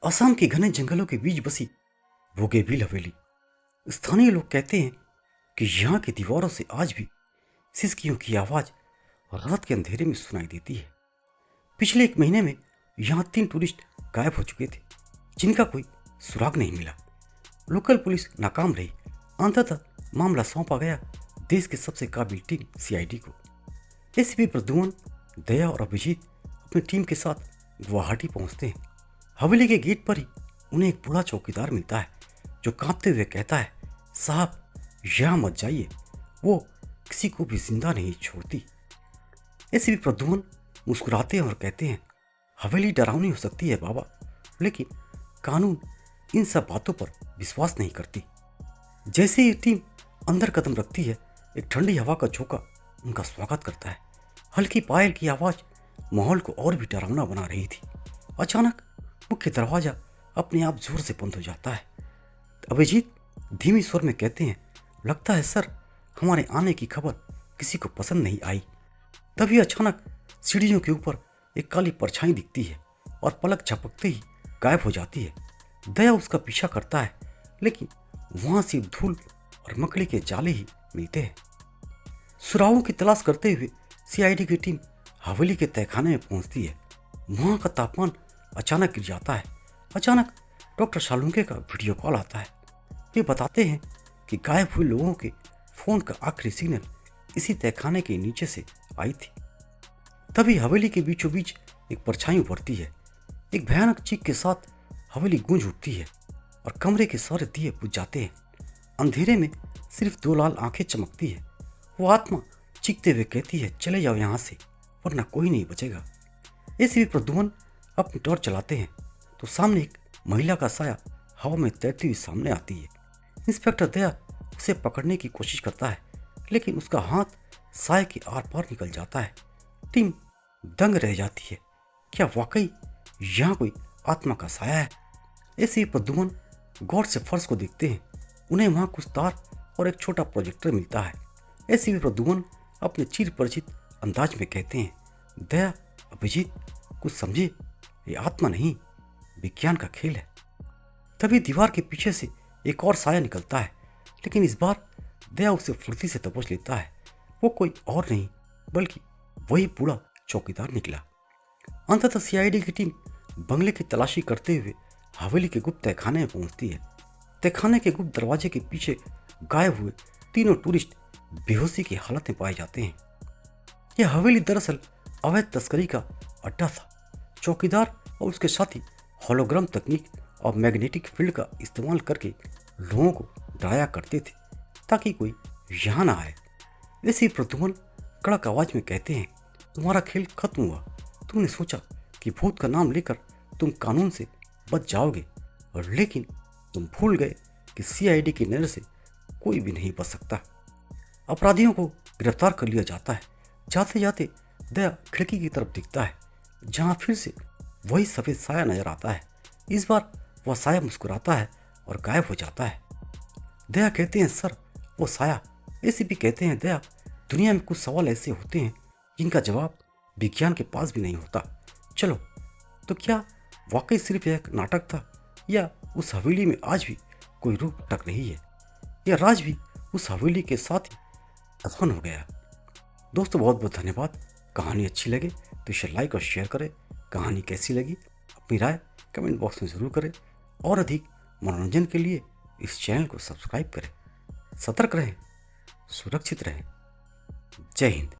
असम के घने जंगलों के बीच बसी बोगेबिल हवेली। स्थानीय लोग कहते हैं कि यहाँ की दीवारों से आज भी सिसकियों की आवाज रात के अंधेरे में सुनाई देती है। पिछले एक महीने में यहाँ 3 टूरिस्ट गायब हो चुके थे, जिनका कोई सुराग नहीं मिला। लोकल पुलिस नाकाम रही। अंततः मामला सौंपा गया देश के सबसे काबिल टीम सीआईडी को। एसीपी प्रद्युमन, दया और अभिजीत अपनी टीम के साथ गुवाहाटी पहुंचते हैं। हवेली के गेट पर ही उन्हें एक बूढ़ा चौकीदार मिलता है, जो कांपते हुए कहता है, साहब यहाँ मत जाइए, वो किसी को भी जिंदा नहीं छोड़ती। एसीपी प्रद्युमन मुस्कुराते हैं और कहते हैं, हवेली डरावनी हो सकती है बाबा, लेकिन कानून इन सब बातों पर विश्वास नहीं करती। जैसे ही टीम अंदर कदम रखती है, एक ठंडी हवा का झोंका उनका स्वागत करता है। हल्की पायल की आवाज माहौल को और भी डरावना बना रही थी। अचानक मुख्य दरवाजा अपने आप जोर से बंद हो जाता है। अभिजीत धीमी स्वर में कहते हैं, लगता है सर हमारे आने की खबर किसी को पसंद नहीं आई। तभी अचानक सीढ़ियों के ऊपर एक काली परछाई दिखती है और पलक झपकते ही गायब हो जाती है। दया उसका पीछा करता है, लेकिन वहां सिर्फ धूल और मकड़ी के जाले ही मिलते हैं। सुराहों की तलाश करते हुए सीआईडी की टीम हवेली के तहखाने में पहुंचती है। वहां का तापमान अचानक गिर जाता है। अचानक डॉक्टर शालुंके का वीडियो कॉल आता है। वे बताते हैं कि गायब हुए लोगों के फोन का आखिरी सिग्नल इसी तहखाने के नीचे से आई थी। तभी हवेली के बीचों बीच एक परछाई उभरती है। एक भयानक चीख के साथ हवेली गूंज उठती है और कमरे के सारे दिए बुझ जाते हैं। अंधेरे में सिर्फ 2 लाल आंखें चमकती है। वो आत्मा चीखते हुए कहती है, चले जाओ यहाँ से, वरना कोई नहीं बचेगा। एसीपी प्रद्युमन अपनी टॉर्च चलाते हैं तो सामने एक महिला का साया हवा में तैरती हुई सामने आती है। इंस्पेक्टर दया उसे पकड़ने की कोशिश करता है, लेकिन उसका हाथ साये के आर पार निकल जाता है। टीम दंग रह जाती है। क्या वाकई यहाँ कोई आत्मा का साया है? एसीपी प्रद्युमन गौर से फर्श को देखते हैं। उन्हें वहाँ कुछ तार और एक छोटा प्रोजेक्टर मिलता है। एसीपी प्रद्युमन अपने चिर परिचित अंदाज में कहते हैं, दया, अभिजीत, कुछ समझे, ये आत्मा नहीं, विज्ञान का खेल है। तभी दीवार के पीछे से एक और साया निकलता है, लेकिन इस बार दया उसे फुर्ती से दबोच लेता है। वो कोई और नहीं बल्कि वही बूढ़ा चौकीदार निकला। अंततः सीआईडी की टीम बंगले की तलाशी करते हुए हवेली के गुप्त तहखाने में पहुंचती है। तहखाने के गुप्त दरवाजे के पीछे गायब हुए तीनों टूरिस्ट बेहोशी की हालत में पाए जाते हैं। यह हवेली दरअसल अवैध तस्करी का अड्डा था। चौकीदार और उसके साथी होलोग्राम तकनीक और मैग्नेटिक फील्ड का इस्तेमाल करके लोगों को डराया करते थे, ताकि कोई यहाँ ना आए। ऐसे ही प्रद्युमन कड़क आवाज में कहते हैं, तुम्हारा खेल खत्म हुआ। तुमने सोचा कि भूत का नाम लेकर तुम कानून से बच जाओगे, और लेकिन तुम भूल गए कि सीआईडी की नजर से कोई भी नहीं बच सकता। अपराधियों को गिरफ्तार कर लिया जाता है। जाते जाते दया खिड़की की तरफ दिखता है, जहां फिर से वही सफेद साया नजर आता है। इस बार वह साया मुस्कुराता है और गायब हो जाता है। दया कहते हैं, सर वो साया। एसीपी कहते हैं, दया, दुनिया में कुछ सवाल ऐसे होते हैं जिनका जवाब विज्ञान के पास भी नहीं होता। चलो, तो क्या वाकई सिर्फ यह एक नाटक था, या उस हवेली में आज भी कोई रूह भटक रही है, या राज भी उस हवेली के साथ ही दफन हो गया? दोस्तों, बहुत बहुत धन्यवाद। कहानी अच्छी लगे तो इसे लाइक और शेयर करें। कहानी कैसी लगी अपनी राय कमेंट बॉक्स में ज़रूर करें, और अधिक मनोरंजन के लिए इस चैनल को सब्सक्राइब करें। सतर्क रहें, सुरक्षित रहें। जय हिंद।